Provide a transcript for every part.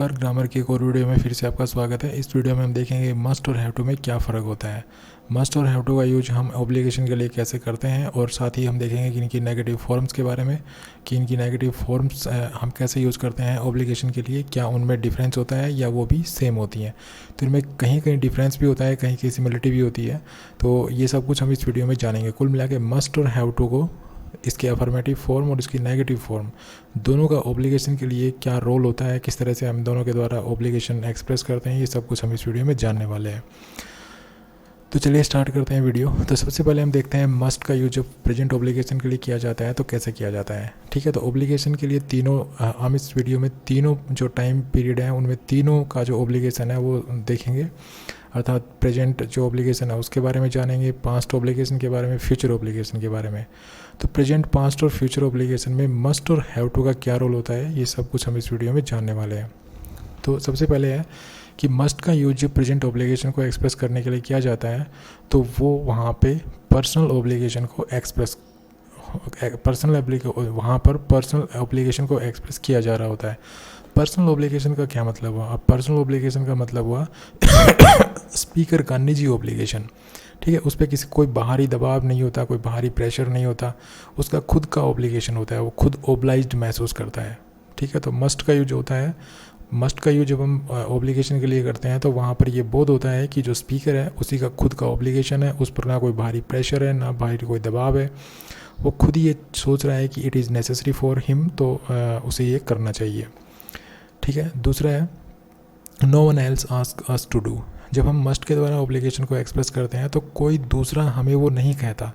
और ग्रामर की एक और वीडियो में फिर से आपका स्वागत है। इस वीडियो में हम देखेंगे मस्ट और हैव टू में क्या फ़र्क होता है। मस्ट और हैव टू का यूज हम ऑब्लिगेशन के लिए कैसे करते हैं, और साथ ही हम देखेंगे कि इनकी नेगेटिव फॉर्म्स के बारे में, कि इनकी नेगेटिव फॉर्म्स हम कैसे यूज़ करते हैं ऑब्लिगेशन के लिए, क्या उनमें डिफरेंस होता है या वो भी सेम होती हैं। तो इनमें कहीं कहीं डिफरेंस भी होता है, कहीं कहीं सिमिलरिटी भी होती है। तो ये सब कुछ हम इस वीडियो में जानेंगे। कुल मिला के मस्ट और हैव टू को, इसके अफर्मेटिव फॉर्म और इसकी नेगेटिव फॉर्म, दोनों का ऑब्लिगेशन के लिए क्या रोल होता है, किस तरह से हम दोनों के द्वारा ऑब्लिगेशन एक्सप्रेस करते हैं, ये सब कुछ हम इस वीडियो में जानने वाले हैं। तो चलिए स्टार्ट करते हैं वीडियो। तो सबसे पहले हम देखते हैं मस्ट का यूज जब प्रेजेंट ऑब्लिगेशन के लिए किया जाता है तो कैसे किया जाता है। ठीक है, तो ऑब्लिगेशन के लिए तीनों, हम इस वीडियो में तीनों जो टाइम पीरियड है उनमें तीनों का जो ऑब्लिगेशन है वो देखेंगे। अर्थात प्रेजेंट जो ऑब्लिगेशन है उसके बारे में जानेंगे, पास्ट ऑब्लिगेशन के बारे में, फ्यूचर ऑब्लिगेशन के बारे में। तो प्रेजेंट, पास्ट और फ्यूचर ऑब्लिगेशन में मस्ट और हैव टू का क्या रोल होता है, ये सब कुछ हम इस वीडियो में जानने वाले हैं। तो सबसे पहले है कि मस्ट का यूज जब प्रेजेंट ऑब्लिगेशन को एक्सप्रेस करने के लिए किया जाता है तो वो वहाँ पे पर्सनल ऑब्लिगेशन को एक्सप्रेस, वहाँ पर पर्सनल ऑब्लिगेशन को एक्सप्रेस किया जा रहा होता है। पर्सनल ऑब्लिगेशन का क्या मतलब हुआ? अब पर्सनल ऑब्लिगेशन का मतलब हुआ स्पीकर का निजी ऑब्लिगेशन। ठीक है, उस पर किसी कोई बाहरी दबाव नहीं होता, कोई बाहरी प्रेशर नहीं होता, उसका खुद का ऑब्लिगेशन होता है, वो खुद ओब्लाइज्ड महसूस करता है। ठीक है, तो मस्ट का यूज होता है, मस्ट का यूज जब हम ऑब्लिगेशन के लिए करते हैं तो वहाँ पर ये बोध होता है कि जो स्पीकर है उसी का खुद का ऑब्लिगेशन है, उस पर ना कोई बाहरी प्रेशर है, ना बाहरी कोई दबाव है, वो खुद ही ये सोच रहा है कि it is necessary for him, तो उसे ये करना चाहिए। ठीक है, दूसरा है no one else ask us to do. जब हम मस्ट के द्वारा ऑब्लिगेशन को एक्सप्रेस करते हैं तो कोई दूसरा हमें वो नहीं कहता।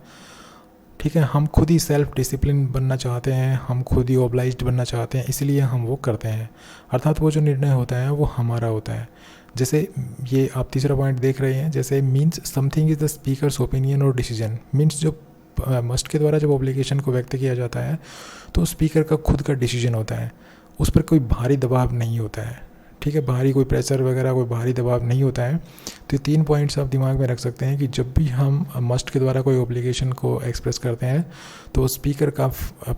ठीक है, हम खुद ही सेल्फ डिसिप्लिन बनना चाहते हैं, हम खुद ही ऑब्लाइज्ड बनना चाहते हैं, इसलिए हम वो करते हैं। अर्थात वो जो निर्णय होता है वो हमारा होता है। जैसे ये आप तीसरा पॉइंट देख रहे हैं, जैसे means something is the speakers opinion और डिसीजन। मीन्स जो मस्ट के द्वारा जब ऑब्लिगेशन को व्यक्त किया जाता है तो स्पीकर का खुद का डिसीजन होता है, उस पर कोई बाहरी दबाव नहीं होता है। ठीक है, बाहरी कोई प्रेशर वगैरह, कोई बाहरी दबाव नहीं होता है। तो ये तीन पॉइंट्स आप दिमाग में रख सकते हैं कि जब भी हम मस्ट के द्वारा कोई ऑब्लिगेशन को एक्सप्रेस करते हैं तो स्पीकर का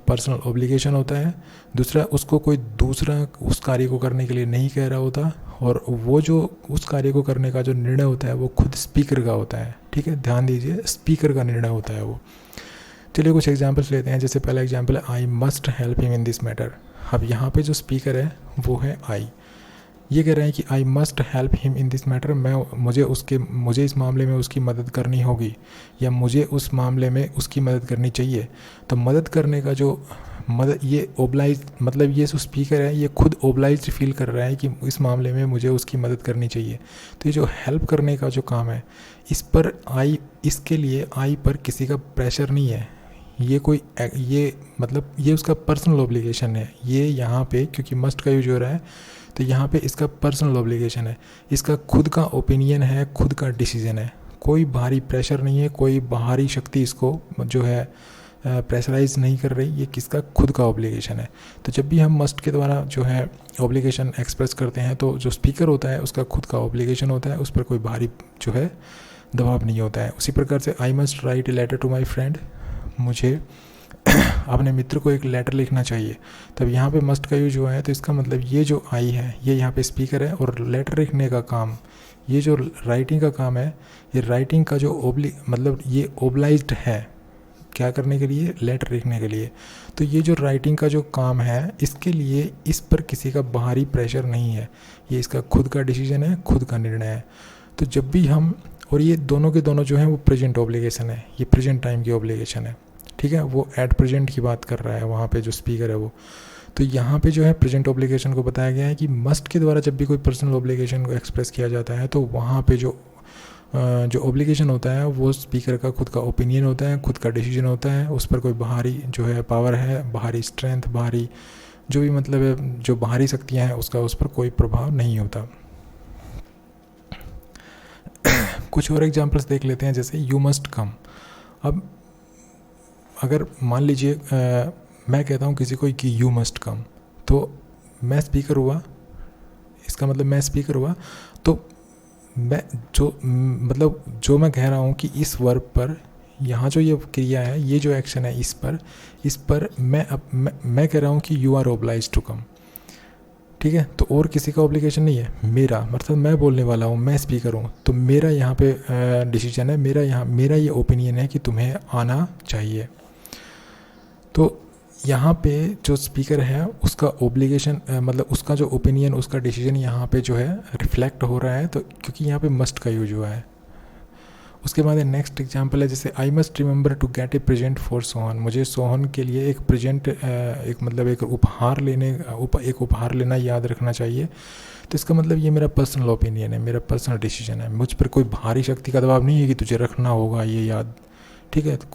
पर्सनल ऑब्लिगेशन होता है। दूसरा, उसको कोई दूसरा उस कार्य को करने के लिए नहीं कह रहा होता, और वो जो उस कार्य को करने का जो निर्णय होता है वो खुद स्पीकर का होता है। ठीक है, ध्यान दीजिए, स्पीकर का निर्णय होता है वो। चलिए कुछ एग्जाम्पल्स लेते हैं। जैसे पहला एग्जाम्पल है I must help him in this matter. अब यहाँ पे जो स्पीकर है वो है आई। ये कह रहे हैं कि I must help him in this matter, मुझे इस मामले में उसकी मदद करनी होगी, या मुझे उस मामले में उसकी मदद करनी चाहिए। तो मदद करने का जो ये ओब्लाइज, मतलब ये जो स्पीकर है ये खुद ओब्लाइज फील कर रहा है कि इस मामले में मुझे उसकी मदद करनी चाहिए। तो ये जो हेल्प करने का जो काम है, इस पर आई, इसके लिए आई पर किसी का प्रेशर नहीं है। ये मतलब ये उसका पर्सनल ऑब्लिगेशन है। ये यहाँ पे क्योंकि मस्ट का यूज हो रहा है तो यहाँ पे इसका पर्सनल ऑब्लिगेशन है, इसका खुद का ओपिनियन है, खुद का डिसीजन है। कोई बाहरी प्रेशर नहीं है, कोई बाहरी शक्ति इसको जो है प्रेशराइज नहीं कर रही, ये किसका खुद का ऑब्लिगेशन है। तो जब भी हम मस्ट के द्वारा जो है ऑब्लिगेशन एक्सप्रेस करते हैं तो जो स्पीकर होता है उसका खुद का ऑब्लिगेशन होता है, उस पर कोई बाहरी जो है दबाव नहीं होता है। उसी प्रकार से I must write a letter to my friend, मुझे अपने मित्र को एक लेटर लिखना चाहिए। तब यहाँ पे मस्ट का यूज हुआ है, तो इसका मतलब ये जो आई है ये यहाँ पे स्पीकर है, और लेटर लिखने का काम, ये जो राइटिंग का काम है, ये राइटिंग का जो मतलब ये ओब्लाइज्ड है क्या करने के लिए, लेटर लिखने के लिए। तो ये जो राइटिंग का जो काम है इसके लिए इस पर किसी का बाहरी प्रेशर नहीं है, ये इसका खुद का डिसीजन है, खुद का निर्णय है। तो जब भी हम, और ये दोनों के दोनों जो है वो प्रेजेंट ऑब्लिगेशन है, ये प्रेजेंट टाइम की ऑब्लिगेशन है। ठीक है, वो एट प्रेजेंट की बात कर रहा है वहाँ पे जो स्पीकर है वो। तो यहाँ पे जो है प्रेजेंट ऑब्लिगेशन को बताया गया है कि मस्ट के द्वारा जब भी कोई पर्सनल ऑब्लिगेशन को एक्सप्रेस किया जाता है तो वहाँ पे जो ऑब्लिगेशन होता है वो स्पीकर का खुद का ओपिनियन होता है, खुद का डिसीजन होता है, उस पर कोई बाहरी जो है पावर है, बाहरी स्ट्रेंथ, बाहरी जो भी मतलब है, जो बाहरी शक्तियाँ हैं उसका उस पर कोई प्रभाव नहीं होता। कुछ और एग्जाम्पल्स देख लेते हैं, जैसे यू मस्ट कम। अब अगर मान लीजिए मैं कहता हूँ किसी को कि यू मस्ट कम, तो मैं स्पीकर हुआ, इसका मतलब मैं स्पीकर हुआ, तो मैं जो मैं कह रहा हूँ कि इस वर्ब पर, यहाँ जो ये क्रिया है, ये जो एक्शन है, इस पर मैं कह रहा हूँ कि you are obliged to come. ठीक ठीक है। तो और किसी का ऑब्लिगेशन नहीं है, मेरा मतलब मैं बोलने वाला हूँ, मैं स्पीकर हूँ, तो मेरा यहाँ पे डिसीजन है, मेरा ये ओपिनियन है कि तुम्हें आना चाहिए। तो यहाँ पे जो स्पीकर है उसका ऑब्लिगेशन मतलब उसका जो ओपिनियन, उसका डिसीजन यहाँ पे जो है रिफ्लेक्ट हो रहा है, तो क्योंकि यहाँ पे मस्ट का यूज हुआ है। उसके बाद नेक्स्ट एग्जांपल है, जैसे I must remember to get a present for Sohan, मुझे सोहन के लिए एक प्रेजेंट एक मतलब एक उपहार लेना याद रखना चाहिए। तो इसका मतलब ये मेरा पर्सनल ओपिनियन है, मेरा पर्सनल डिसीजन है, मुझ पर कोई बाहरी शक्ति का दबाव नहीं है कि तुझे रखना होगा ये याद, ठीक है। तो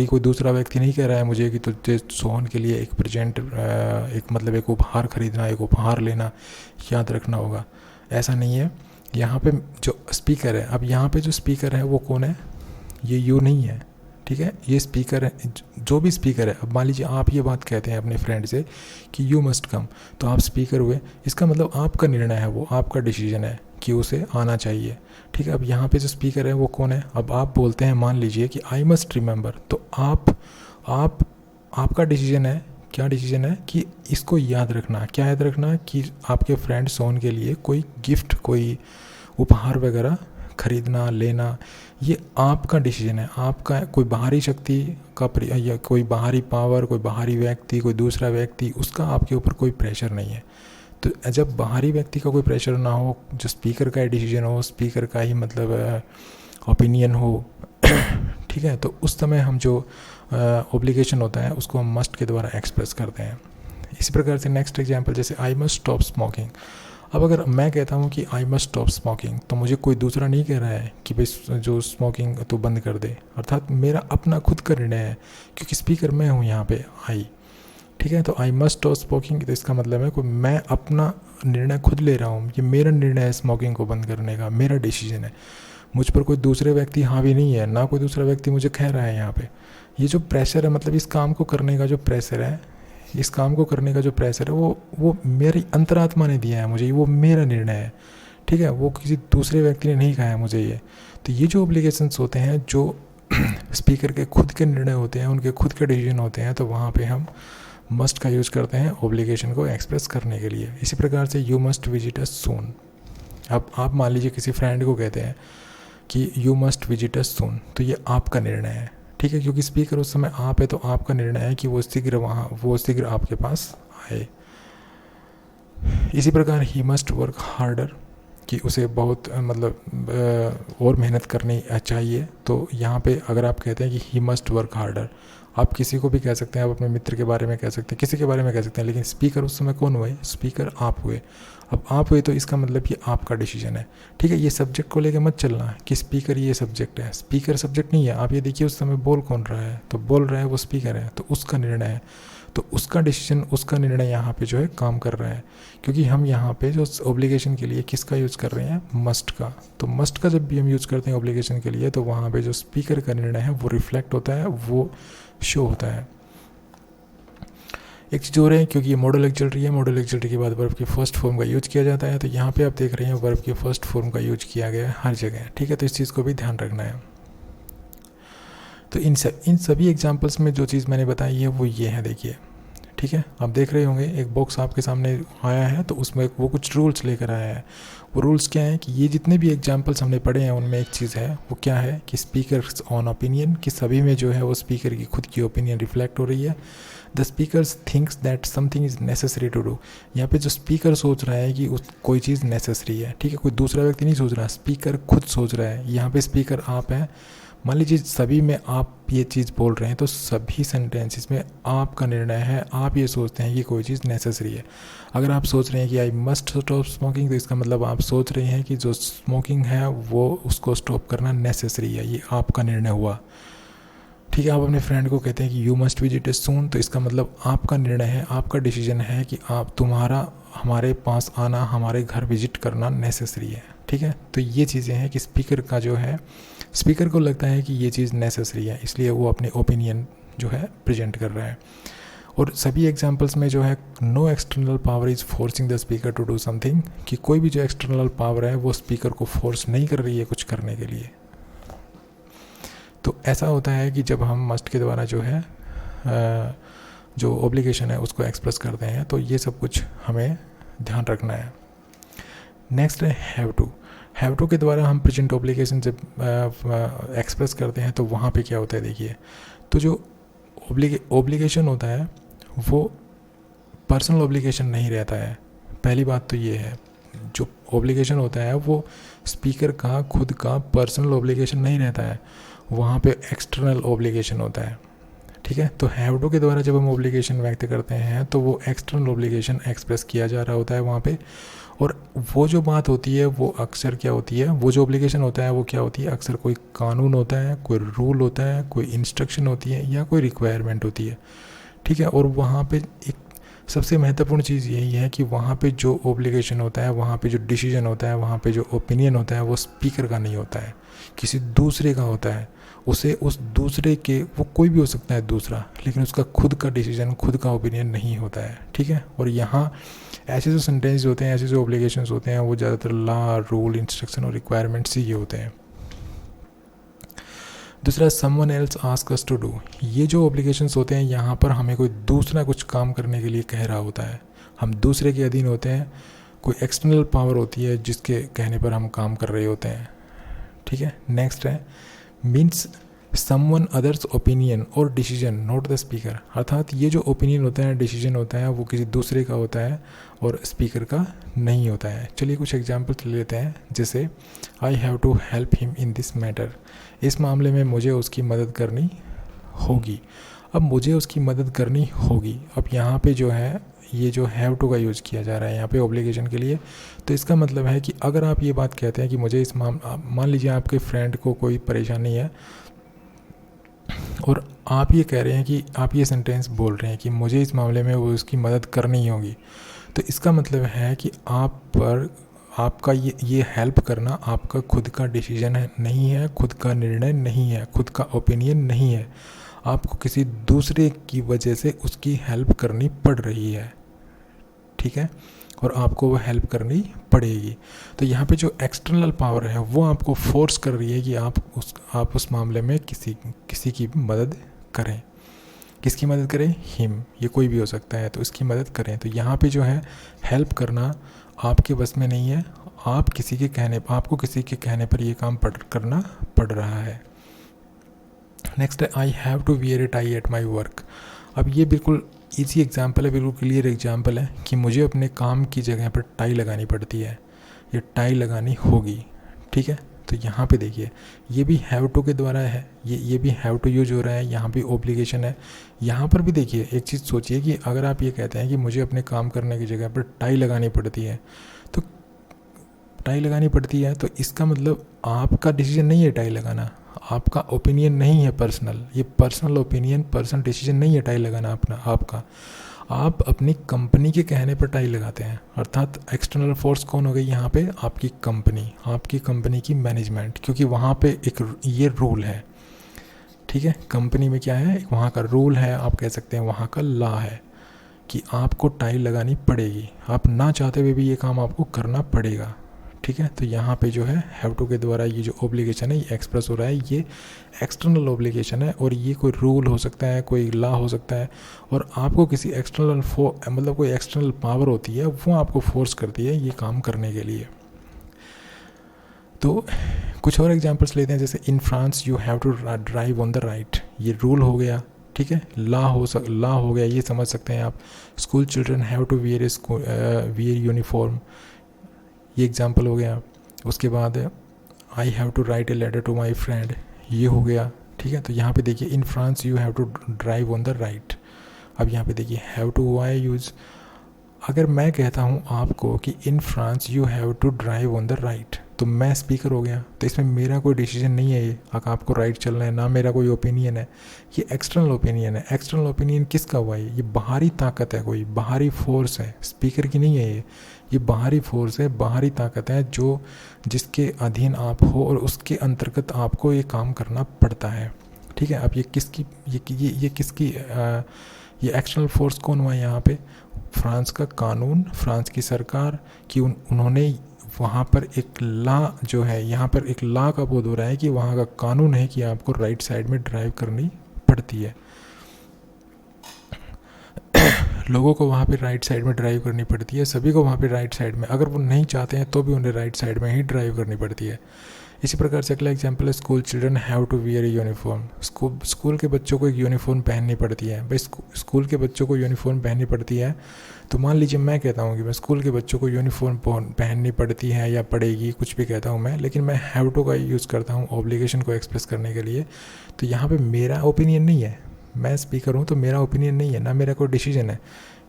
कोई दूसरा व्यक्ति नहीं कह रहा है मुझे कि तुझे सोहन के लिए एक प्रेजेंट एक उपहार खरीदना, एक उपहार लेना याद रखना होगा, ऐसा नहीं है। यहाँ पे जो स्पीकर है, अब यहाँ पे जो स्पीकर है वो कौन है, ये यू नहीं है, ठीक है। ये स्पीकर है, जो भी स्पीकर है। अब मान लीजिए आप ये बात कहते हैं अपने फ्रेंड से कि यू मस्ट कम, तो आप स्पीकर हुए, इसका मतलब आपका निर्णय है, वो आपका डिसीजन है कि उसे आना चाहिए, ठीक है। अब यहाँ पे जो स्पीकर है वो कौन है, अब आप बोलते हैं मान लीजिए कि आई मस्ट रिमेंबर, तो आपका डिसीजन है, क्या डिसीजन है कि इसको याद रखना, क्या याद रखना कि आपके फ्रेंड सोन के लिए कोई गिफ्ट, कोई उपहार वगैरह खरीदना लेना, ये आपका डिसीजन है, आपका कोई बाहरी शक्ति का या कोई बाहरी पावर, कोई बाहरी व्यक्ति, कोई दूसरा व्यक्ति, उसका आपके ऊपर कोई प्रेशर नहीं है। तो जब बाहरी व्यक्ति का कोई प्रेशर ना हो, जो स्पीकर का डिसीजन हो, स्पीकर का ही मतलब ओपिनियन हो, ठीक है, तो उस समय हम जो ऑब्लिगेशन होता है उसको हम मस्ट के द्वारा एक्सप्रेस करते हैं। इसी प्रकार से नेक्स्ट एग्जांपल, जैसे आई मस्ट स्टॉप स्मोकिंग। अब अगर मैं कहता हूँ कि आई मस्ट स्टॉप स्मोकिंग, तो मुझे कोई दूसरा नहीं कह रहा है कि भाई जो स्मोकिंग तो बंद कर दे, अर्थात मेरा अपना खुद का निर्णय है, क्योंकि स्पीकर मैं हूँ यहाँ पे आई, ठीक है। तो आई मस्ट स्टॉप स्मोकिंग, तो इसका मतलब है कि मैं अपना निर्णय खुद ले रहा हूँ, ये मेरा निर्णय है स्मोकिंग को बंद करने का, मेरा डिसीजन है, मुझ पर कोई दूसरे व्यक्ति हावी नहीं है, ना कोई दूसरा व्यक्ति मुझे कह रहा है यहाँ पे। ये जो प्रेशर है, मतलब इस काम को करने का जो प्रेशर है, इस काम को करने का जो प्रेशर है वो मेरी अंतरात्मा ने दिया है मुझे, वो मेरा निर्णय है, ठीक है, वो किसी दूसरे व्यक्ति ने नहीं कहा है मुझे ये। तो ये जो ऑब्लिगेशंस होते हैं, जो स्पीकर के खुद के निर्णय होते हैं, उनके खुद के डिसीजन होते हैं, तो वहाँ पे हम मस्ट का यूज़ करते हैं ऑब्लिगेशन को एक्सप्रेस करने के लिए। इसी प्रकार से यू मस्ट विजिट अस सून। अब आप मान लीजिए किसी फ्रेंड को कहते हैं कि यू मस्ट विजिट अस सून, तो ये आपका निर्णय है, ठीक है, क्योंकि स्पीकर उस समय आप है, तो आपका निर्णय है कि वो शीघ्र आपके पास आए। इसी प्रकार ही मस्ट वर्क हार्डर, कि उसे बहुत मतलब और मेहनत करनी चाहिए। तो यहाँ पे अगर आप कहते हैं कि ही मस्ट वर्क हार्डर, आप किसी को भी कह सकते हैं, आप अपने मित्र के बारे में कह सकते हैं, किसी के बारे में कह सकते हैं, लेकिन स्पीकर उस समय कौन हुए, स्पीकर आप हुए। अब आप हुए तो इसका मतलब कि आपका डिसीजन है, ठीक है। ये सब्जेक्ट को लेकर मत चलना कि स्पीकर ये सब्जेक्ट है, स्पीकर सब्जेक्ट नहीं है। आप ये देखिए उस समय बोल कौन रहा है, तो बोल रहा है वो स्पीकर है, तो उसका निर्णय है, तो उसका डिसीजन, उसका निर्णय यहाँ पे जो है काम कर रहा है, क्योंकि हम यहाँ पे जो ऑब्लिगेशन के लिए किसका यूज़ कर रहे हैं, मस्ट का। तो मस्ट का जब भी हम यूज़ करते हैं ऑब्लिगेशन के लिए, तो वहाँ पे जो स्पीकर का निर्णय है वो रिफ्लेक्ट होता है, वो शो होता है। एक चीज़ और है, क्योंकि ये मॉडल चल रही है, मॉडल एक्चुअलिटी के बाद वर्ब के फर्स्ट फॉर्म का यूज किया जाता है, तो यहाँ पे आप देख रहे हैं वर्ब के फर्स्ट फॉर्म का यूज किया गया है हर जगह, ठीक है। तो इस चीज़ को भी ध्यान रखना है। तो इन सभी एग्जाम्पल्स में जो चीज़ मैंने बताई है वो ये है, देखिए, ठीक है। आप देख रहे होंगे एक बॉक्स आपके सामने आया है, तो उसमें वो कुछ रूल्स लेकर आया है। वो रूल्स क्या हैं कि ये जितने भी एग्जांपल्स हमने पढ़े हैं उनमें एक चीज़ है, वो क्या है कि स्पीकर्स ऑन ओपिनियन, कि सभी में जो है वो स्पीकर की खुद की ओपिनियन रिफ्लेक्ट हो रही है। The speakers thinks that something is necessary to do, यहाँ पे जो स्पीकर सोच रहा है कि कोई चीज़ नेसेसरी है, ठीक है, कोई दूसरा व्यक्ति नहीं सोच रहा, स्पीकर खुद सोच रहा है। यहाँ पे स्पीकर आप है, मान लीजिए सभी में आप ये चीज़ बोल रहे हैं, तो सभी सेंटेंसेस में आपका निर्णय है, आप ये सोचते हैं कि कोई चीज़ नेसेसरी है। अगर आप सोच रहे हैं कि आई मस्ट स्टॉप स्मोकिंग, तो इसका मतलब आप सोच रहे हैं कि जो स्मोकिंग है वो उसको स्टॉप करना नेसेसरी है, ये आपका निर्णय हुआ, ठीक है। आप अपने फ्रेंड को कहते हैं कि यू मस्ट विजिट अस सून, तो इसका मतलब आपका निर्णय है, आपका डिसीजन है कि तुम्हारा हमारे पास आना, हमारे घर विजिट करना नेसेसरी है, ठीक है। तो ये चीज़ें हैं कि स्पीकर का जो है, स्पीकर को लगता है कि ये चीज़ नेसेसरी है, इसलिए वो अपने ओपिनियन जो है प्रेजेंट कर रहा है। और सभी एग्जांपल्स में जो है no external power is forcing the speaker to do something, कि कोई भी जो एक्सटर्नल पावर है वो स्पीकर को फोर्स नहीं कर रही है कुछ करने के लिए। तो ऐसा होता है कि जब हम मस्ट के द्वारा जो है जो ऑब्लिगेशन है उसको एक्सप्रेस करते हैं, तो ये सब कुछ हमें ध्यान रखना है। नेक्स्ट है हैव टू। हैव टू के द्वारा हम प्रेजेंट ऑब्लिगेशन जब एक्सप्रेस करते हैं तो वहाँ पे क्या होता है देखिए, तो जो ऑब्लिगेशन होता है वो पर्सनल ऑब्लिगेशन नहीं रहता है। पहली बात तो ये है, जो ऑब्लिगेशन होता है वो स्पीकर का खुद का पर्सनल ऑब्लिगेशन नहीं रहता है, वहाँ पे एक्सटर्नल ऑब्लिगेशन होता है। ठीक है, तो हैव टू के द्वारा जब हम ऑब्लिगेशन व्यक्त करते हैं तो वो एक्सटर्नल ऑब्लिगेशन एक्सप्रेस किया जा रहा होता है वहाँ पे। और वो जो बात होती है वो अक्सर क्या होती है, वो जो ऑब्लिगेशन होता है वो क्या होती है, अक्सर कोई कानून होता है, कोई रूल होता है, कोई इंस्ट्रक्शन होती है या कोई रिक्वायरमेंट होती है। ठीक है, और वहाँ पे एक सबसे महत्वपूर्ण चीज़ यही है कि वहाँ पे जो ऑब्लिगेशन होता है, वहाँ पे जो डिसीजन होता है, वहाँ पे जो ओपिनियन होता है वो स्पीकर का नहीं होता है, किसी दूसरे का होता है। उसे उस दूसरे के, वो कोई भी हो सकता है दूसरा, लेकिन उसका खुद का डिसीजन, खुद का ओपिनियन नहीं होता है। ठीक है, और यहाँ ऐसे जो सेंटेंस होते हैं, ऐसे जो ऑब्लिगेशंस होते हैं वो ज़्यादातर लॉ, रूल, इंस्ट्रक्शन और रिक्वायरमेंट्स ही ये होते हैं। दूसरा, someone else ask us to do. ये जो ऑब्लिगेशंस होते हैं यहाँ पर हमें कोई दूसरा कुछ काम करने के लिए कह रहा होता है, हम दूसरे के अधीन होते हैं, कोई एक्सटर्नल पावर होती है जिसके कहने पर हम काम कर रहे होते हैं। ठीक है, नेक्स्ट है मीन्स समवन अदर्स ओपिनियन और डिसीजन नॉट द स्पीकर। अर्थात ये जो ओपिनियन होता है, डिसीजन होता है, वो किसी दूसरे का होता है और स्पीकर का नहीं होता है। चलिए कुछ एग्जांपल लेते हैं, जैसे I have to help him in this matter. इस मामले में मुझे उसकी मदद करनी होगी। अब मुझे उसकी मदद करनी होगी, अब यहाँ पे जो है ये जो हैव टू का यूज़ किया जा रहा है यहाँ पे ऑब्लिगेशन के लिए। तो इसका मतलब है कि अगर आप ये बात कहते हैं कि मुझे इस मान लीजिए आपके फ्रेंड को कोई परेशानी है और आप ये कह रहे हैं कि आप ये सेंटेंस बोल रहे हैं कि मुझे इस मामले में वो उसकी मदद करनी होगी, तो इसका मतलब है कि आप पर आपका ये हेल्प करना आपका खुद का डिसीजन है नहीं है, खुद का निर्णय नहीं है, खुद का ओपिनियन नहीं है, आपको किसी दूसरे की वजह से उसकी हेल्प करनी पड़ रही है। ठीक है, और आपको वो हेल्प करनी पड़ेगी। तो यहाँ पे जो एक्सटर्नल पावर है वो आपको फोर्स कर रही है कि आप उस मामले में किसी की मदद करें। किसकी मदद करें? हिम, ये कोई भी हो सकता है, तो इसकी मदद करें। तो यहाँ पे जो है हेल्प करना आपके बस में नहीं है, आपको किसी के कहने पर ये काम करना पड़ रहा है। नेक्स्ट है I have to wear a tie at my work. अब ये बिल्कुल ईजी एग्जाम्पल है, बिल्कुल क्लियर एग्जाम्पल है कि मुझे अपने काम की जगह पर टाई लगानी पड़ती है, ये टाई लगानी होगी। ठीक है, तो यहाँ पे देखिए ये भी हैव टू के द्वारा है, ये भी हैव टू यूज हो रहा है, यहाँ भी ऑब्लिगेशन है। यहाँ पर भी देखिए एक चीज़ सोचिए कि अगर आप ये कहते हैं कि मुझे अपने काम करने की जगह पर टाई लगानी पड़ती है, तो टाई लगानी पड़ती है तो इसका मतलब आपका डिसीजन नहीं है टाई लगाना, आपका ओपिनियन नहीं है पर्सनल, ये पर्सनल ओपिनियन, पर्सनल डिसीजन नहीं है टाई लगाना अपना आपका। आप अपनी कंपनी के कहने पर टाई लगाते हैं, अर्थात एक्सटर्नल फोर्स कौन हो गई यहाँ पे? आपकी कंपनी की मैनेजमेंट, क्योंकि वहाँ पे एक ये रूल है। ठीक है, कंपनी में क्या है, वहाँ का रूल है, आप कह सकते हैं वहाँ का लॉ है कि आपको टाई लगानी पड़ेगी, आप ना चाहते हुए भी ये काम आपको करना पड़ेगा। ठीक है, तो यहाँ पे जो है हैव टू के द्वारा ये जो ऑब्लिगेशन है ये एक्सप्रेस हो रहा है, ये एक्सटर्नल ऑब्लिगेशन है और ये कोई रूल हो सकता है, कोई लॉ हो सकता है, और आपको किसी एक्सटर्नल मतलब कोई एक्सटर्नल पावर होती है वो आपको फोर्स करती है ये काम करने के लिए। तो कुछ और एग्जांपल्स लेते हैं, जैसे in France you have to drive on the right, ये रूल हो गया। ठीक है, लॉ हो गया, ये समझ सकते हैं आप। School children have to wear uniform, ये एग्जाम्पल हो गया। उसके बाद I have to write a letter to my friend, ये हो गया। ठीक है, तो यहाँ पे देखिए in France you have to drive on the right. अब यहाँ पे देखिए हैव टू हुआ है यूज। अगर मैं कहता हूँ आपको कि in France you have to drive on the right, तो मैं स्पीकर हो गया, तो इसमें मेरा कोई डिसीजन नहीं है ये अगर आपको राइट चलना है, ना मेरा कोई ओपिनियन है, ये एक्सटर्नल ओपिनियन है। एक्सटर्नल ओपिनियन किसका हुआ है? ये बाहरी ताकत है, कोई बाहरी फोर्स है, स्पीकर की नहीं है ये बाहरी फोर्स है, बाहरी ताकत है जो जिसके अधीन आप हो और उसके अंतर्गत आपको ये काम करना पड़ता है। ठीक है, अब ये किसकी ये एक्सटर्नल फोर्स कौन हुआ है यहाँ पे? फ्रांस का कानून, फ्रांस की सरकार कि उन्होंने वहाँ पर एक लॉ जो है, यहाँ पर एक लॉ का बोध हो रहा है कि वहाँ का कानून है कि आपको राइट साइड में ड्राइव करनी पड़ती है। लोगों को वहाँ पे राइट साइड में ड्राइव करनी पड़ती है, सभी को वहाँ पे राइट साइड में, अगर वो नहीं चाहते हैं तो भी उन्हें राइट साइड में ही ड्राइव करनी पड़ती है। इसी प्रकार से अगला एग्जांपल है school children have to wear a uniform. School के बच्चों को एक यूनिफॉर्म पहननी पड़ती है। भाई स्कूल के बच्चों को यूनिफॉर्म पहननी पड़ती है, तो मान लीजिए मैं कहता हूँ कि मैं स्कूल के बच्चों को यूनिफॉर्म पहननी पड़ती है या पड़ेगी, कुछ भी कहता हूँ मैं, लेकिन मैं हैव टू का यूज़ करता हूँ ऑब्लिगेशन को एक्सप्रेस करने के लिए। तो यहाँ पे मेरा ओपिनियन नहीं है, मैं स्पीकर हूँ तो मेरा ओपिनियन नहीं है, ना मेरा कोई डिसीजन है।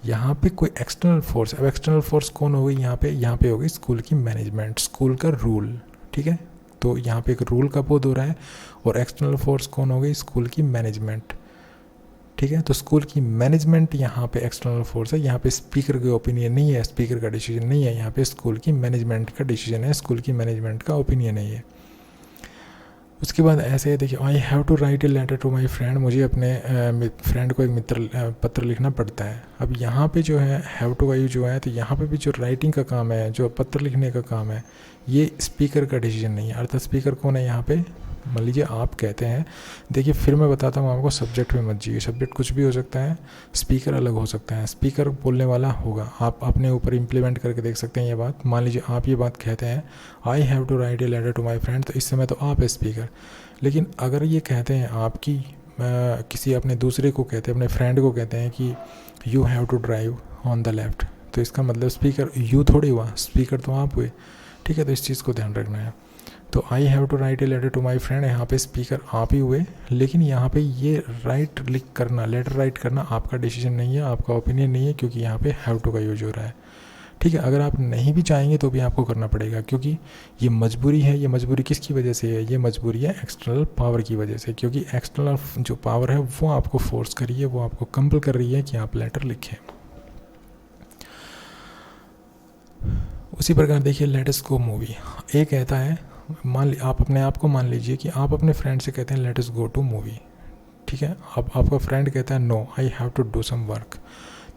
यहाँ पे कोई एक्सटर्नल फोर्स, अब एक्सटर्नल फोर्स कौन हो गई यहाँ पे हो गई स्कूल की मैनेजमेंट, स्कूल का रूल। ठीक है, तो यहाँ पे एक रूल का बोध हो रहा है, और एक्सटर्नल फोर्स कौन हो गई, स्कूल की मैनेजमेंट। ठीक है, तो स्कूल की मैनेजमेंट यहाँ पे एक्सटर्नल फोर्स है, यहाँ पे स्पीकर का ओपिनियन नहीं है, स्पीकर का डिसीजन नहीं है, यहाँ पे स्कूल की मैनेजमेंट का डिसीजन है, स्कूल की मैनेजमेंट का ओपिनियन है ये। उसके बाद ऐसे है, देखिए, I have to write a letter to my friend, मुझे अपने फ्रेंड को एक पत्र लिखना पड़ता है। अब यहाँ पे जो है हैव टू का यूज जो है, तो यहाँ पे भी जो राइटिंग का काम है, जो पत्र लिखने का काम है, ये स्पीकर का डिसीजन नहीं है। अर्थात स्पीकर कौन है यहाँ पे, मान लीजिए आप कहते हैं, देखिए फिर मैं बताता हूँ आपको, सब्जेक्ट में मत जाइए, सब्जेक्ट कुछ भी हो सकता है, स्पीकर अलग हो सकता है, स्पीकर बोलने वाला होगा। आप अपने ऊपर इम्प्लीमेंट करके देख सकते हैं ये बात। मान लीजिए आप ये बात कहते हैं, I have to write a letter to my friend, तो इस समय तो आप है स्पीकर। लेकिन अगर ये कहते हैं आपकी किसी अपने दूसरे को कहते हैं, अपने फ्रेंड को कहते हैं कि you have to drive on the left, तो इसका मतलब स्पीकर यू थोड़ी हुआ, स्पीकर तो आप हुए। ठीक है, तो इस चीज़ को ध्यान रखना है। तो I have to write a letter to my friend, यहाँ पे स्पीकर आप ही हुए, लेकिन यहाँ पे ये राइट लिख करना, लेटर राइट करना आपका डिसीजन नहीं है, आपका ओपिनियन नहीं है, क्योंकि यहाँ पे हैव टू का यूज हो रहा है। ठीक है, अगर आप नहीं भी चाहेंगे तो भी आपको करना पड़ेगा, क्योंकि ये मजबूरी है। ये मजबूरी किसकी वजह से है, ये मजबूरी है एक्सटर्नल पावर की वजह से, क्योंकि एक्सटर्नल जो पावर है वो आपको फोर्स कर रही है, वो आपको कंपल कर रही है कि आप लेटर लिखें। उसी प्रकार देखिए, लेट अस गो मूवी, एक कहता है, आप अपने आप को मान लीजिए कि आप अपने फ्रेंड से कहते हैं let us go to movie. ठीक है, अब आपका फ्रेंड कहता है no I have to do some work,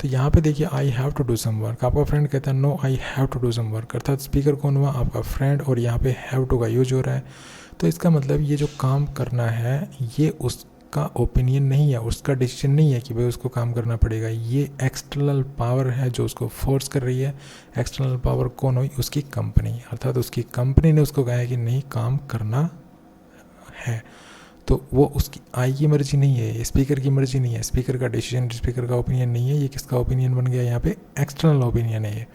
तो यहाँ पे देखिए I have to do some work, आपका फ्रेंड कहता है no I have to do some work, अर्थात स्पीकर कौन हुआ, आपका फ्रेंड, और यहाँ पे हैव टू का यूज हो रहा है। तो इसका मतलब ये जो काम करना है ये उसका ओपिनियन नहीं है, उसका डिसीजन नहीं है कि भाई उसको काम करना पड़ेगा, ये एक्सटर्नल पावर है जो उसको फोर्स कर रही है। एक्सटर्नल पावर कौन हुई, उसकी कंपनी, अर्थात उसकी कंपनी ने उसको कहा है कि नहीं काम करना है, तो वो उसकी आई की मर्जी नहीं है, स्पीकर की मर्जी नहीं है, स्पीकर का डिसीजन, स्पीकर का ओपिनियन नहीं है, ये किसका ओपिनियन बन गया, यहाँ पे एक्सटर्नल ओपिनियन है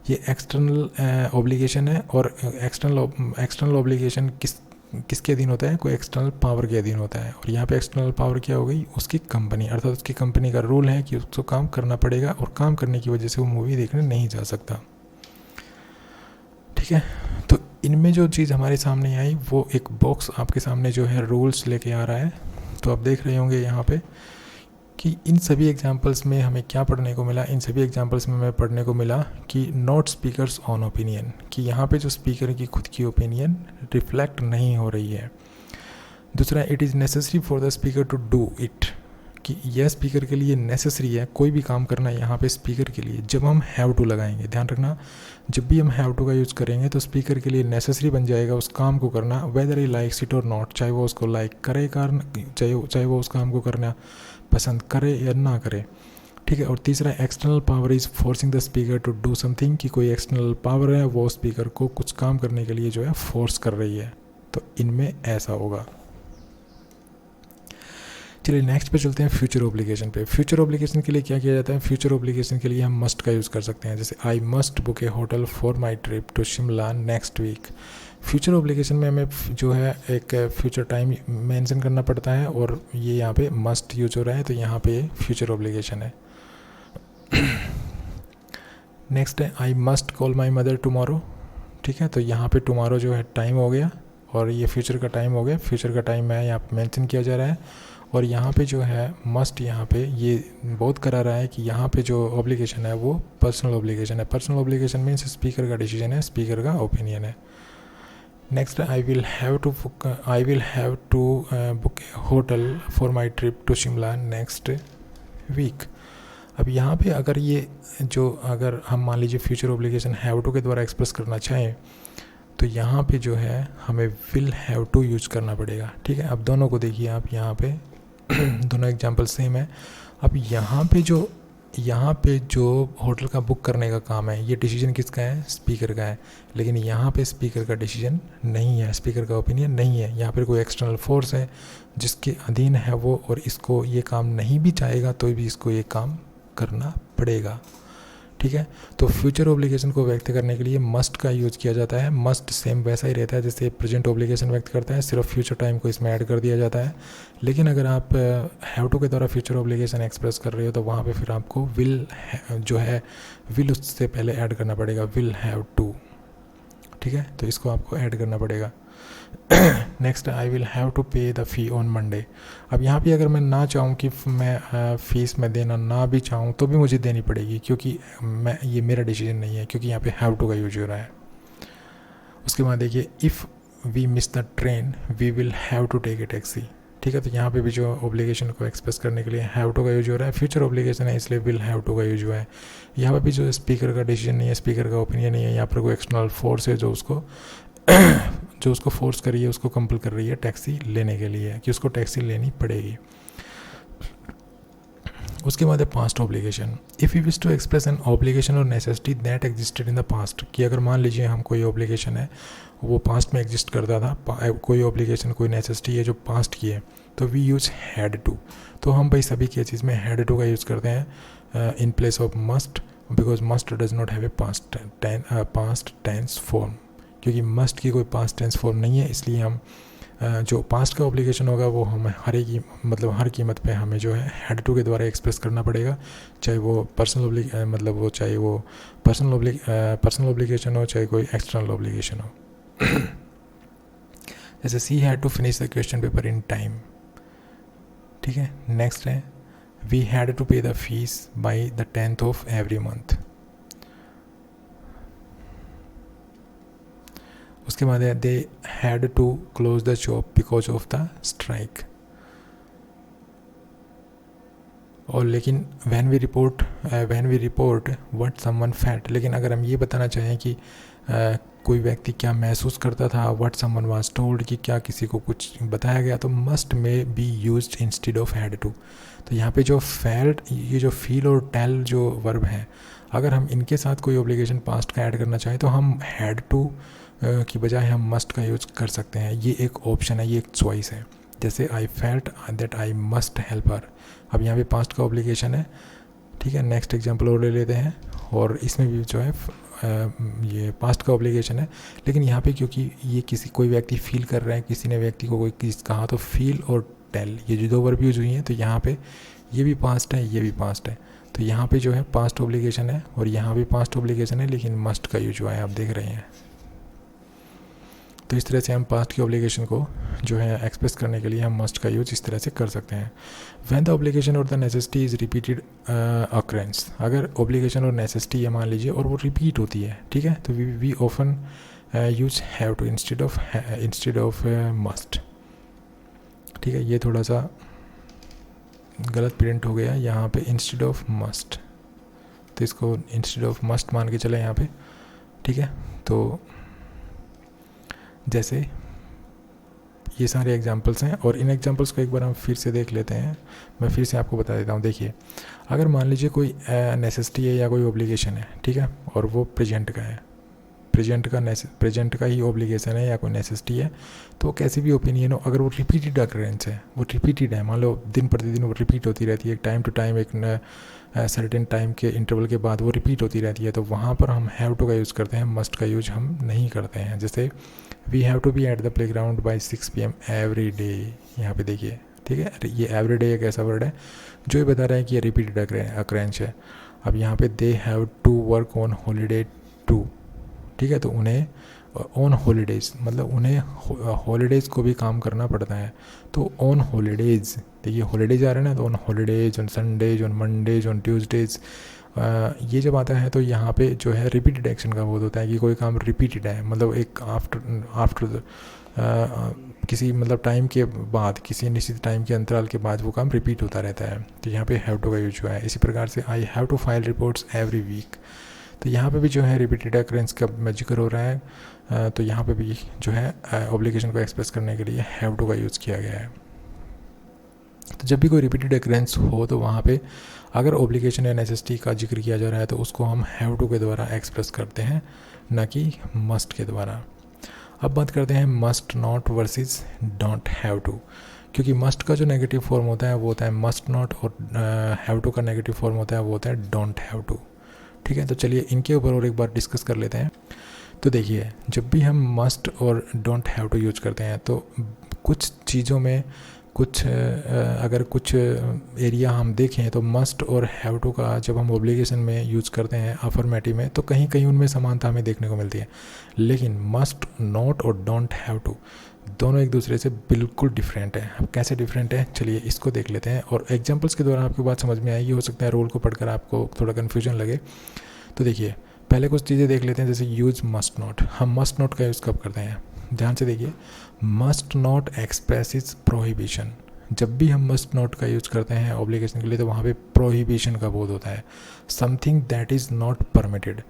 ये एक्सटर्नल ऑब्लिगेशन है। और एक्सटर्नल ऑब्लिगेशन किसके अधीन होता है, कोई एक्सटर्नल पावर के अधीन होता है, और यहाँ पे एक्सटर्नल पावर क्या हो गई, उसकी कंपनी, अर्थात उसकी कंपनी का रूल है कि उसको काम करना पड़ेगा, और काम करने की वजह से वो मूवी देखने नहीं जा सकता। ठीक है, तो इनमें जो चीज़ हमारे सामने आई वो एक बॉक्स आपके सामने जो है रूल्स लेके आ रहा है। तो आप देख रहे होंगे यहाँ पे कि इन सभी एग्जांपल्स में हमें क्या पढ़ने को मिला, इन सभी एग्जांपल्स में हमें पढ़ने को मिला कि नॉट स्पीकर्स ऑन ओपिनियन, कि यहाँ पे जो स्पीकर की खुद की ओपिनियन रिफ्लेक्ट नहीं हो रही है। दूसरा, it is necessary for the speaker to do it, कि यह स्पीकर के लिए नेसेसरी है, कोई भी काम करना है यहाँ पे स्पीकर के लिए। जब हम हैव टू लगाएंगे, ध्यान रखना, जब भी हम हैव टू का यूज़ करेंगे तो स्पीकर के लिए नेसेसरी बन जाएगा उस काम को करना, वेदर ही लाइक्स इट और नॉट, चाहे वो उसको लाइक करे चाहे वो उस काम को करना पसंद करे या ना करे। ठीक है, और तीसरा, external power is forcing the speaker to do something, कि कोई एक्सटर्नल पावर है वो स्पीकर को कुछ काम करने के लिए जो है फोर्स कर रही है। तो इनमें ऐसा होगा। चलिए नेक्स्ट पे चलते हैं फ्यूचर ऑब्लिगेशन पे। फ्यूचर ऑब्लिगेशन के लिए क्या किया जाता है, फ्यूचर ऑब्लिगेशन के लिए हम मस्ट का यूज़ कर सकते हैं, जैसे I must book a hotel for my trip to Shimla next week. Future obligation में हमें जो है एक फ्यूचर टाइम मेंशन करना पड़ता है, और ये यहाँ पे मस्ट यूज हो रहा है, तो यहाँ पे फ्यूचर ऑब्लिगेशन है। नेक्स्ट है, I must call my mother tomorrow. ठीक है, तो यहाँ पे टुमारो जो है टाइम हो गया, और ये फ्यूचर का टाइम हो गया, फ्यूचर का टाइम है यहाँ पे मेंशन किया जा रहा है। और यहाँ पे जो है मस्ट, यहाँ पे ये बहुत करा रहा है कि यहाँ पे जो ऑब्लिगेशन है वो पर्सनल ऑब्लिगेशन है। पर्सनल ऑब्लिगेशन मीन्स स्पीकर का डिसीजन है, स्पीकर का ओपिनियन है। Next, I will have to book a hotel for my trip to Shimla next week. अब यहाँ पे अगर ये जो, अगर हम मान लीजिए फ्यूचर ऑब्लिगेशन हैव टू के द्वारा एक्सप्रेस करना चाहें, तो यहाँ पे जो है हमें विल हैव टू यूज करना पड़ेगा। ठीक है, अब दोनों को देखिए आप, यहाँ पे दोनों एग्जाम्पल सेम है। अब यहाँ पे जो यहाँ पे जो होटल का बुक करने का काम है, ये डिसीजन किसका है? स्पीकर का है। लेकिन यहाँ पे स्पीकर का डिसीजन नहीं है, स्पीकर का ओपिनियन नहीं है। यहाँ पर कोई एक्सटर्नल फोर्स है जिसके अधीन है वो, और इसको ये काम नहीं भी चाहेगा तो भी इसको ये काम करना पड़ेगा। ठीक है, तो फ्यूचर ओब्लिगेशन को व्यक्त करने के लिए मस्ट का यूज़ किया जाता है। मस्ट सेम वैसा ही रहता है जैसे प्रेजेंट ओब्लिगेशन व्यक्त करता है, सिर्फ फ्यूचर टाइम को इसमें ऐड कर दिया जाता है। लेकिन अगर आप हैव टू के द्वारा फ्यूचर ओब्लिगेशन एक्सप्रेस कर रहे हो तो वहाँ पे फिर आपको विल जो है, विल उससे पहले ऐड करना पड़ेगा, विल हैव टू। ठीक है, तो इसको आपको ऐड करना पड़ेगा। Next, I will have to pay the fee on Monday. अब यहाँ पे अगर मैं ना चाहूँ कि मैं फ़ीस में देना ना भी चाहूँ तो भी मुझे देनी पड़ेगी, क्योंकि ये मेरा डिसीजन नहीं है, क्योंकि यहाँ पे हैव टू का यूज हो रहा है। उसके बाद देखिए, if we miss the train we will have to take a taxi. ठीक है, तो यहाँ पे भी जो ओब्लिगेशन को एक्सप्रेस करने के लिए हैव टू का यूज हो रहा है। फ्यूचर ओब्लिगेशन है इसलिए विल हैव टू का यूज हुआ है। यहाँ पर भी जो स्पीकर का डिसीजन नहीं है, स्पीकर का ओपिनियन नहीं है, यहाँ पर कोई एक्सटर्नल फोर्स है जो उसको फोर्स कर रही है, उसको कंपल कर रही है टैक्सी लेने के लिए, कि उसको टैक्सी लेनी पड़ेगी। उसके बाद है past obligation. If you wish to express an obligation और necessity that existed in the past, कि अगर मान लीजिए हम कोई ऑब्लिगेशन है वो पास्ट में एग्जिस्ट करता था, कोई ऑब्लिगेशन कोई नेसेसिटी है जो पास्ट की है, तो वी यूज हैड टू। तो हम भाई सभी केसेस में हैड टू का यूज़ करते हैं in place of must, because must does not have a past tense form, क्योंकि मस्ट की कोई पास्ट टेंस फॉर्म नहीं है। इसलिए हम जो पास्ट का ऑब्लिगेशन होगा वो हमें हर कीमत पे हमें जो है हैड टू के द्वारा एक्सप्रेस करना पड़ेगा, चाहे वो पर्सनल ऑब्लिगेशन हो, चाहे कोई एक्सटर्नल ऑब्लिगेशन हो। जैसे she had to finish the question paper in time. ठीक है, नेक्स्ट है we had to pay the fees by the 10th of every month. उसके बाद है they had to close the shop because of the strike. और लेकिन when we report what someone felt, लेकिन अगर हम ये बताना चाहें कि कोई व्यक्ति क्या महसूस करता था, व्हाट समवन वाज टोल्ड, कि क्या किसी को कुछ बताया गया, तो मस्ट में be used instead of had to. तो यहाँ पे जो फेल्ट, ये जो फील और टेल जो वर्ब हैं, अगर हम इनके साथ कोई ऑब्लिगेशन पास्ट का ऐड करना चाहें तो हम हैड टू की बजाय हम मस्ट का यूज कर सकते हैं। ये एक ऑप्शन है, ये एक चॉइस है। जैसे I felt that I must help her, अब यहाँ पे पास्ट का ऑब्लिगेशन है। ठीक है, नेक्स्ट एग्जांपल और ले लेते हैं, और इसमें भी जो है ये पास्ट का ऑब्लिगेशन है, लेकिन यहाँ पे क्योंकि ये कोई व्यक्ति फील कर रहा है, किसी ने व्यक्ति को कोई चीज़ कहा, तो फील और टेल ये जो दो वर्ब यूज हुई हैं, तो यहाँ पे ये भी पास्ट है, ये भी पास्ट है। तो यहाँ पे जो है पास्ट ऑब्लिगेशन है और यहाँ भी पास्ट ऑब्लिगेशन है, लेकिन मस्ट का यूज हुआ है, आप देख रहे हैं। तो इस तरह से हम पास्ट की ऑब्लिगेशन को जो है एक्सप्रेस करने के लिए हम मस्ट का यूज इस तरह से कर सकते हैं। व्हेन द ऑब्लिगेशन और the necessity is repeated occurrence, अगर ऑब्लिगेशन और नेसेसिटी है मान लीजिए और वो रिपीट होती है, ठीक है, तो we often use have to instead of must. ठीक है, ये थोड़ा सा गलत प्रिंट हो गया यहाँ पे, इंस्टेड ऑफ मस्ट, तो इसको इंस्टेड ऑफ मस्ट मान के चले यहाँ पे। ठीक है, तो जैसे ये सारे एग्जांपल्स हैं, और इन एग्जांपल्स को एक बार हम फिर से देख लेते हैं। मैं फिर से आपको बता देता हूँ। देखिए, अगर मान लीजिए कोई नेसेसिटी है या कोई ऑब्लिगेशन है, ठीक है, और वो प्रेजेंट का है, प्रेजेंट का ही ऑब्लिगेशन है या कोई नेसेसिटी है, तो कैसी भी ओपिनियन हो, अगर वो रिपीटेड अकरेंस है, वो रिपीटेड है, मान लो दिन प्रतिदिन वो रिपीट होती रहती है, टाइम टू टाइम, एक सर्टेन टाइम के इंटरवल के बाद वो रिपीट होती रहती है, तो वहाँ पर हम हैव टू का यूज़ करते हैं, मस्ट का यूज हम नहीं करते हैं। जैसे we have to be at the playground by 6 PM every day. यहाँ पे देखिए, ठीक है, ये एवरी डे एक ऐसा वर्ड है जो ये बता रहा है कि ये रिपीटेड अकरेंस है। अब यहाँ पे they have to work on holiday too, ठीक है, तो उन्हें ऑन हॉलीडेज़, मतलब उन्हें हॉलीडेज़ को भी काम करना पड़ता है। तो ऑन हॉलीडेज़, देखिए हॉलीडेज आ रहे हैं ना, तो on holidays, on Sundays, on Mondays, on Tuesdays, ये जब आता है तो यहाँ पे जो है रिपीटेड एक्शन का बोध होता है कि कोई काम रिपीटेड है, मतलब एक आफ्टर किसी मतलब टाइम के बाद, किसी निश्चित टाइम के अंतराल के बाद वो काम रिपीट होता रहता है। तो यहाँ पे हैव टू का यूज हुआ है। इसी प्रकार से I have to file reports every week, तो यहाँ पे भी जो है रिपीटेड अकरेंस का जिक्र हो रहा है। तो यहाँ पे भी जो है ऑब्लिगेशन को एक्सप्रेस करने के लिए हैव टू का यूज़ किया गया है। तो जब भी कोई रिपीटेड अक्रेंस हो तो वहाँ पे अगर ऑब्लिगेशन या नेसेसिटी का जिक्र किया जा रहा है तो उसको हम हैव टू के द्वारा एक्सप्रेस करते हैं, ना कि मस्ट के द्वारा। अब बात करते हैं must not versus don't have to, क्योंकि मस्ट का जो नेगेटिव फॉर्म होता है वो होता है मस्ट नॉट, और हैव टू का नेगेटिव फॉर्म होता है वो होता है डोंट हैव टू। ठीक है, तो चलिए इनके ऊपर और एक बार डिस्कस कर लेते हैं। तो देखिए, जब भी हम मस्ट और डोंट हैव टू यूज करते हैं तो कुछ चीज़ों में अगर कुछ एरिया हम देखें तो मस्ट और हैव टू का जब हम ऑब्लिगेशन में यूज़ करते हैं अफर्मेटिव में तो कहीं कहीं उनमें समानता हमें देखने को मिलती है, लेकिन मस्ट नॉट और डोंट हैव टू दोनों एक दूसरे से बिल्कुल डिफरेंट है। अब कैसे डिफरेंट है, चलिए इसको देख लेते हैं और एग्जांपल्स के द्वारा आपको बात समझ में आएगी। हो सकता है रूल को पढ़कर आपको थोड़ा कन्फ्यूजन लगे। तो देखिए, पहले कुछ चीज़ें देख लेते हैं, जैसे यूज मस्ट नॉट। हम मस्ट नॉट का यूज़ कब करते हैं, ध्यान से देखिए, मस्ट नॉट एक्सप्रेसिस प्रोहिबिशन। जब भी हम मस्ट नॉट का यूज़ करते हैं ऑब्लिगेशन के लिए तो वहाँ पे प्रोहिबिशन का बोध होता है, something that is not permitted.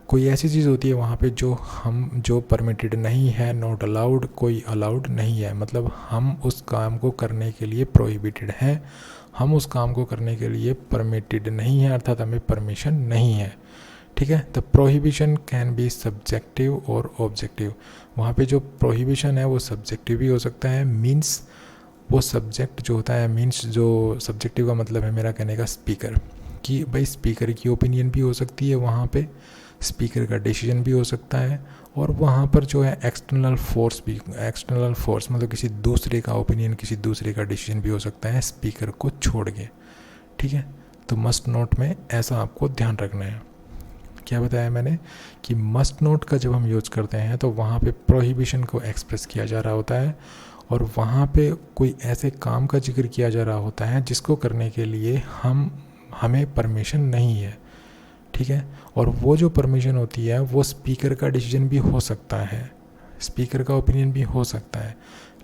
कोई ऐसी चीज़ होती है वहाँ पे जो परमिटेड नहीं है, नॉट अलाउड, कोई अलाउड नहीं है, मतलब हम उस काम को करने के लिए प्रोहिबिटेड हैं, हम उस काम को करने के लिए परमिटेड नहीं है, अर्थात हमें परमिशन नहीं है। ठीक है, तो प्रोहिबिशन कैन बी सब्जेक्टिव और ऑब्जेक्टिव। वहाँ पे जो प्रोहिबिशन है वो सब्जेक्टिव भी हो सकता है, मीन्स वो सब्जेक्ट जो होता है, मीन्स जो सब्जेक्टिव का मतलब है मेरा कहने का स्पीकर, कि भाई स्पीकर की ओपिनियन भी हो सकती है, वहाँ पे स्पीकर का डिसीजन भी हो सकता है, और वहाँ पर जो है एक्सटर्नल फोर्स मतलब किसी दूसरे का ओपिनियन, किसी दूसरे का डिसीजन भी हो सकता है स्पीकर को छोड़ के। ठीक है, तो मस्ट नोट में ऐसा आपको ध्यान रखना है। क्या बताया मैंने कि मस्ट नोट का जब हम यूज़ करते हैं तो वहाँ पे प्रोहिबिशन को एक्सप्रेस किया जा रहा होता है, और वहाँ पे कोई ऐसे काम का जिक्र किया जा रहा होता है जिसको करने के लिए हमें परमिशन नहीं है। ठीक है, और वो जो परमिशन होती है वो स्पीकर का डिसीजन भी हो सकता है, स्पीकर का ओपिनियन भी हो सकता है,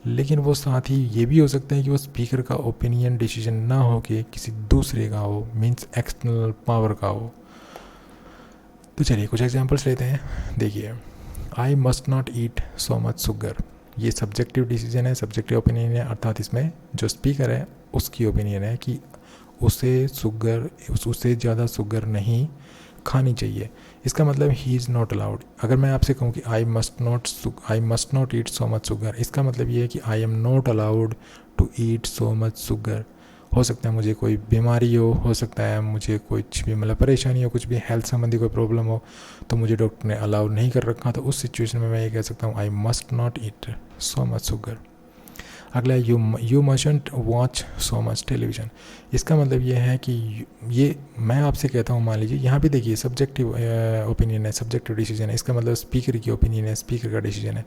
लेकिन वो साथ ही ये भी हो सकता है कि वो स्पीकर का ओपिनियन डिसीजन ना हो के किसी दूसरे का हो, मीन्स एक्सटर्नल पावर का हो। तो चलिए कुछ एग्जांपल्स लेते हैं। देखिए, आई must not eat so much sugar, ये सब्जेक्टिव डिसीजन है, सब्जेक्टिव ओपिनियन है, अर्थात इसमें जो स्पीकर है उसकी ओपिनियन है कि उससे ज़्यादा शुगर नहीं खानी चाहिए। इसका मतलब ही इज़ नॉट अलाउड। अगर मैं आपसे कहूँ कि I must not eat so much sugar, इसका मतलब ये है कि I am not allowed to eat so much sugar. हो सकता है मुझे कोई बीमारी हो सकता है मुझे कुछ भी मतलब परेशानी हो, कुछ भी हेल्थ संबंधी कोई प्रॉब्लम हो, तो मुझे डॉक्टर ने अलाउ नहीं कर रखा, तो उस सिचुएशन में मैं ये कह सकता हूँ I must not eat so much sugar. अगला you mustn't watch so much television. इसका मतलब ये है कि ये मैं आपसे कहता हूँ, मान लीजिए यहाँ पे देखिए सब्जेक्टिव ओपिनियन है, सब्जेक्टिव डिसीजन है, इसका मतलब स्पीकर की ओपिनियन है, स्पीकर का डिसीजन है।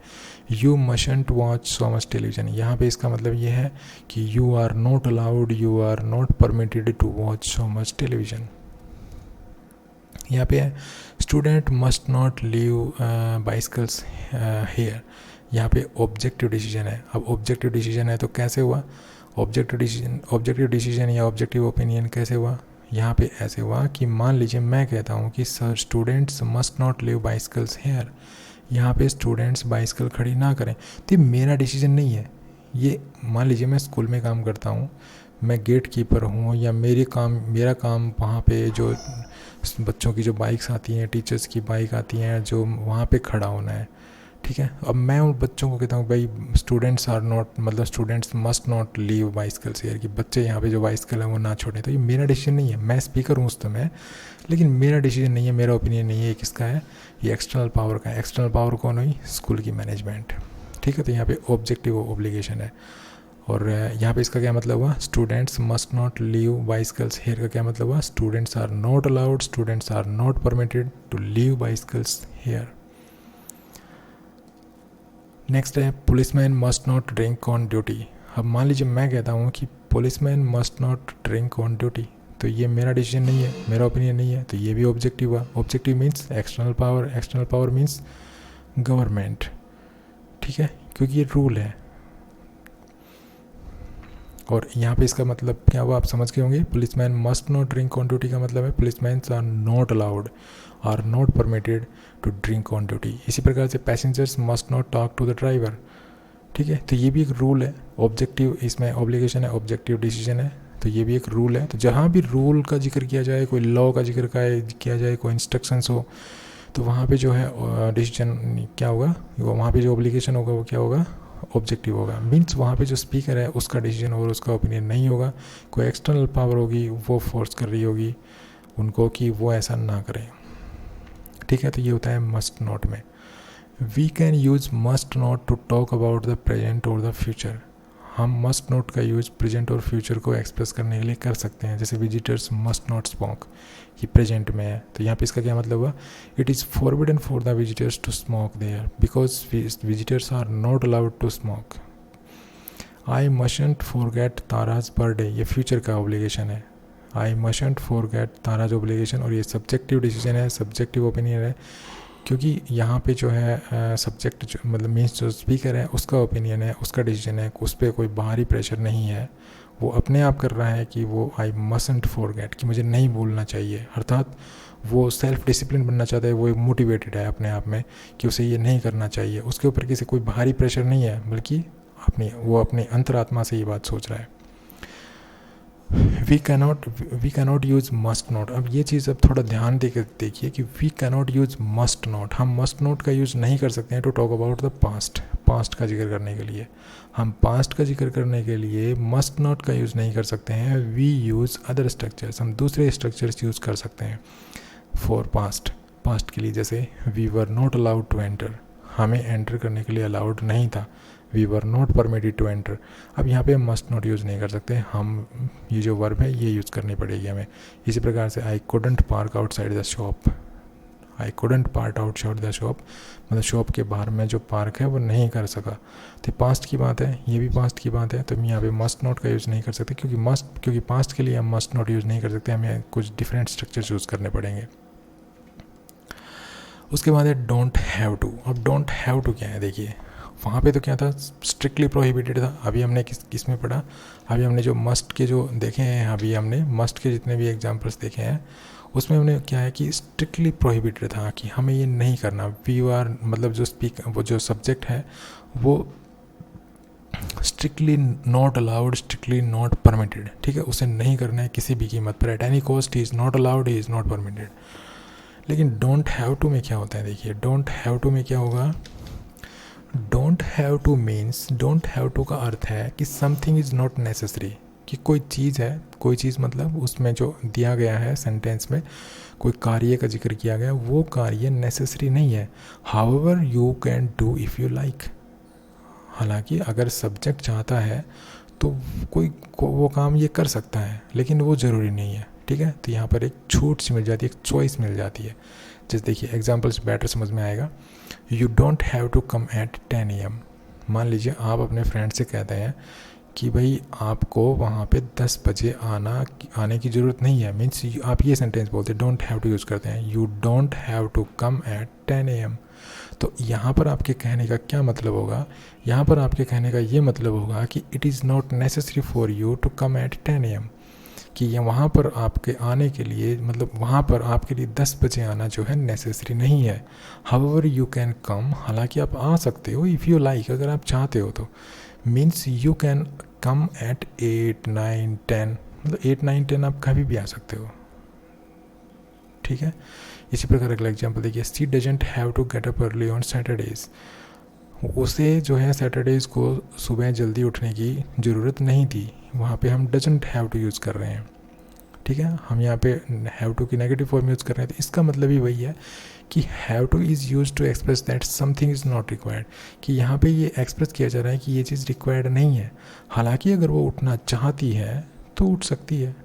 You mustn't watch so much television, यहाँ पे इसका मतलब ये है कि you are not allowed, you are not permitted to watch so much television. यहाँ पे है student must not leave bicycles here, यहाँ पे ऑब्जेक्टिव डिसीजन है। अब ऑब्जेक्टिव डिसीजन है तो कैसे हुआ, ऑब्जेक्टिव डिसीजन या ऑब्जेक्टिव ओपिनियन कैसे हुआ, यहाँ पे ऐसे हुआ कि मान लीजिए मैं कहता हूँ कि sir students must not leave bicycles here, यहाँ पे स्टूडेंट्स बाइसिकल खड़ी ना करें, तो ये मेरा डिसीजन नहीं है। ये मान लीजिए मैं स्कूल में काम करता हूँ, मैं गेट कीपर हूँ, या मेरा काम वहाँ पे जो बच्चों की जो बाइक्स आती हैं, टीचर्स की बाइक आती हैं, जो वहाँ पे खड़ा होना है। ठीक है, अब मैं उन बच्चों को कहता हूँ भाई students must not leave bicycles here, कि बच्चे यहाँ पे जो बाइसिकल है वो ना छोड़ें, तो ये मेरा डिसीजन नहीं है। मैं स्पीकर हूँ उस समय, लेकिन मेरा डिसीजन नहीं है, मेरा ओपिनियन नहीं है। ये किसका है, ये एक्सटर्नल पावर का है। एक्सटर्नल पावर कौन हुई, स्कूल की मैनेजमेंट। ठीक है, तो यहाँ पे ऑब्जेक्टिव ओब्लिगेशन है। और यहाँ पे इसका क्या मतलब हुआ, students must not leave bicycles here का क्या मतलब हुआ, students are not allowed, students are not permitted to leave bicycles here. Next है policeman must not drink on duty. अब मान लीजिए मैं कहता हूँ कि policeman must not drink on duty, तो ये मेरा डिसीजन नहीं है, मेरा ओपिनियन नहीं है, तो ये भी ऑब्जेक्टिव हुआ। Objective means external power means government. ठीक है, क्योंकि ये रूल है। और यहाँ पे इसका मतलब क्या हुआ आप समझ गए होंगे। Policeman must not drink on duty का मतलब है policeman are not allowed, are not permitted to drink on duty. इसी प्रकार से passengers must not talk to the driver. ठीक है, तो ये भी एक रूल है। ऑब्जेक्टिव, इसमें ऑब्लिगेशन है, ऑब्जेक्टिव डिसीजन है, तो ये भी एक रूल है। तो जहाँ भी रूल का जिक्र किया जाए, कोई लॉ का जिक्र किया जाए, कोई इंस्ट्रक्शंस हो, तो वहाँ पे जो है डिसीजन क्या होगा, वहाँ पे जो ऑब्लिगेशन होगा वो क्या होगा, ऑब्जेक्टिव होगा। मीन्स वहाँ पे जो स्पीकर है उसका डिसीजन और उसका ओपिनियन नहीं होगा, कोई एक्सटर्नल पावर होगी वो फोर्स कर रही होगी उनको कि वो ऐसा ना करें। ठीक है, तो ये होता है मस्ट नॉट में। We can use must not to talk about the present और द फ्यूचर। हम मस्ट नॉट का यूज़ प्रेजेंट और फ्यूचर को एक्सप्रेस करने के लिए कर सकते हैं। जैसे विजिटर्स मस्ट नॉट स्मोक, ये प्रेजेंट में है, तो यहाँ पे इसका क्या मतलब हुआ, it is forbidden for the visitors to smoke there because visitors are not allowed to smoke. I मशंट forget ताराज birthday, ये फ्यूचर का ऑब्लिगेशन है। आई मशंट फॉरगेट ताराज ऑब्लिगेशन, और ये सब्जेक्टिव डिसीजन है, सब्जेक्टिव ओपिनियन है, क्योंकि यहाँ पे जो है सब्जेक्ट जो मतलब मीन्स जो स्पीकर है उसका ओपिनियन है, उसका डिसीजन है, उस पर कोई बाहरी प्रेशर नहीं है, वो अपने आप कर रहा है कि वो आई मसंट फॉरगेट, कि मुझे नहीं भूलना चाहिए। अर्थात वो सेल्फ डिसिप्लिन बनना चाहता है, वो मोटिवेटेड है अपने आप में कि उसे ये नहीं करना चाहिए, उसके ऊपर किसी कोई बाहरी प्रेशर नहीं है, बल्कि वो अपनी अंतरात्मा से ये बात सोच रहा है। We cannot use must not. अब ये चीज़ अब थोड़ा ध्यान दे कर देखिए कि we cannot use must not, हम मस्ट नॉट का यूज़ नहीं कर सकते हैं to talk about the past का जिक्र करने के लिए। हम पास्ट का जिक्र करने के लिए मस्ट नॉट का यूज़ नहीं कर सकते हैं। वी यूज़ अदर स्ट्रक्चर्स, हम दूसरे स्ट्रक्चर्स यूज़ कर सकते हैं फॉर पास्ट के लिए। जैसे we were not allowed to enter, हमें एंटर करने के लिए अलाउड नहीं था, we were not permitted to enter. अब यहाँ पे हम मस्ट नॉट यूज़ नहीं कर सकते, हम ये जो वर्ब है ये यूज़ करनी पड़ेगी हमें। इसी प्रकार से I couldn't park outside the shop, I couldn't park outside the shop, मतलब शॉप के बाहर में जो पार्क है वो नहीं कर सका। तो पास्ट की बात है, ये भी पास्ट की बात है, तो हम यहाँ पे मस्ट नॉट का यूज़ नहीं कर सकते, क्योंकि पास्ट के लिए हम मस्ट नॉट यूज़ नहीं कर सकते, हमें कुछ डिफरेंट स्ट्रक्चर्स यूज़ करने पड़ेंगे। उसके बाद है डोंट हैव टू। अब डोंट हैव टू क्या है, देखिए वहाँ पे तो क्या था, स्ट्रिक्टली प्रोहिबिटेड था। अभी हमने किस में पढ़ा, अभी हमने जो मस्ट के जो देखे हैं, अभी हमने मस्ट के जितने भी एग्जांपल्स देखे हैं उसमें हमने क्या है कि स्ट्रिक्टली प्रोहिबिटेड था कि हमें ये नहीं करना। वी आर मतलब वो जो सब्जेक्ट है वो strictly not allowed, strictly not permitted, ठीक है, उसे नहीं करना है किसी भी कीमत पर, at any cost he is not allowed, he is not permitted. लेकिन डोंट हैव टू में क्या होता है, देखिए डोंट हैव टू में क्या होगा, don't have to means, don't have to का अर्थ है कि समथिंग इज़ नॉट नेसेसरी, कि कोई चीज़ है, कोई चीज़ मतलब उसमें जो दिया गया है सेंटेंस में कोई कार्य का जिक्र किया गया, वो कार्य नेसेसरी नहीं है। However you can do if you like, हालांकि अगर सब्जेक्ट चाहता है तो वो काम ये कर सकता है, लेकिन वो ज़रूरी नहीं है, ठीक है। तो यहाँ पर एक छूट सी मिल जाती है, एक चॉइस मिल जाती है। जैसे देखिए एग्जाम्पल्स बेटर समझ में आएगा। You don't have to come at 10 AM। मान लीजिए आप अपने फ्रेंड से कहते हैं कि भाई आपको वहाँ पे 10 बजे आने की ज़रूरत नहीं है, मीन्स आप ये सेंटेंस बोलते हैं, डोंट हैव टू यूज़ करते हैं, you don't have to come at 10 AM। तो यहाँ पर आपके कहने का क्या मतलब होगा, यहाँ पर आपके कहने का ये मतलब होगा कि it is not necessary for you to come at 10 AM, कि ये वहाँ पर आपके आने के लिए, मतलब वहाँ पर आपके लिए 10 बजे आना जो है नेसेसरी नहीं है। हाउएवर यू कैन कम, हालांकि आप आ सकते हो, इफ़ यू लाइक, अगर आप चाहते हो तो, means you can come at 8, 9, 10, मतलब 8, 9, 10 आप कभी भी आ सकते हो, ठीक है। इसी प्रकार अगला एग्जाम्पल देखिए, she doesn't have to get up early on Saturdays. उसे जो है सैटरडेज़ को सुबह जल्दी उठने की ज़रूरत नहीं थी, वहाँ पे हम डजंट हैव टू यूज़ कर रहे हैं, ठीक है। हम यहाँ पे हैव टू की नेगेटिव फॉर्म यूज़ कर रहे हैं, तो इसका मतलब ही वही है कि have to is used to express that something is not required, कि यहाँ पे ये एक्सप्रेस किया जा रहा है कि ये चीज़ रिक्वायर्ड नहीं है। हालांकि अगर वो उठना चाहती है तो उठ सकती है,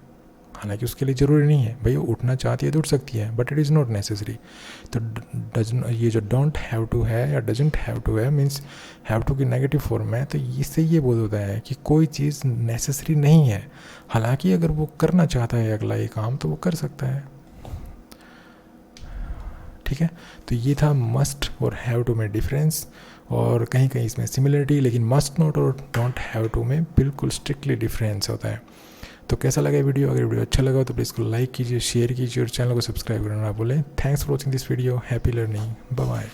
हालांकि उसके लिए ज़रूरी नहीं है, भाई वो उठना चाहती है तो उठ सकती है, but it is not necessary. तो ये जो डोंट हैव टू है या डजंट हैव टू है, मीन्स हैव टू की नेगेटिव फॉर्म है, तो इससे ये बोध होता है कि कोई चीज़ नेसेसरी नहीं है, हालांकि अगर वो करना चाहता है अगला ये काम तो वो कर सकता है, ठीक है। तो ये था मस्ट और हैव टू में डिफरेंस, और कहीं कहीं इसमें सिमिलरिटी, लेकिन मस्ट नॉट और डोंट हैव टू में बिल्कुल स्ट्रिक्टली डिफरेंस होता है। तो कैसा लगा वीडियो, अगर वीडियो अच्छा लगा तो प्लीज़ इसको लाइक कीजिए, शेयर कीजिए और चैनल को सब्सक्राइब करना ना भूलें। Thanks for watching this video, happy learning, bye bye.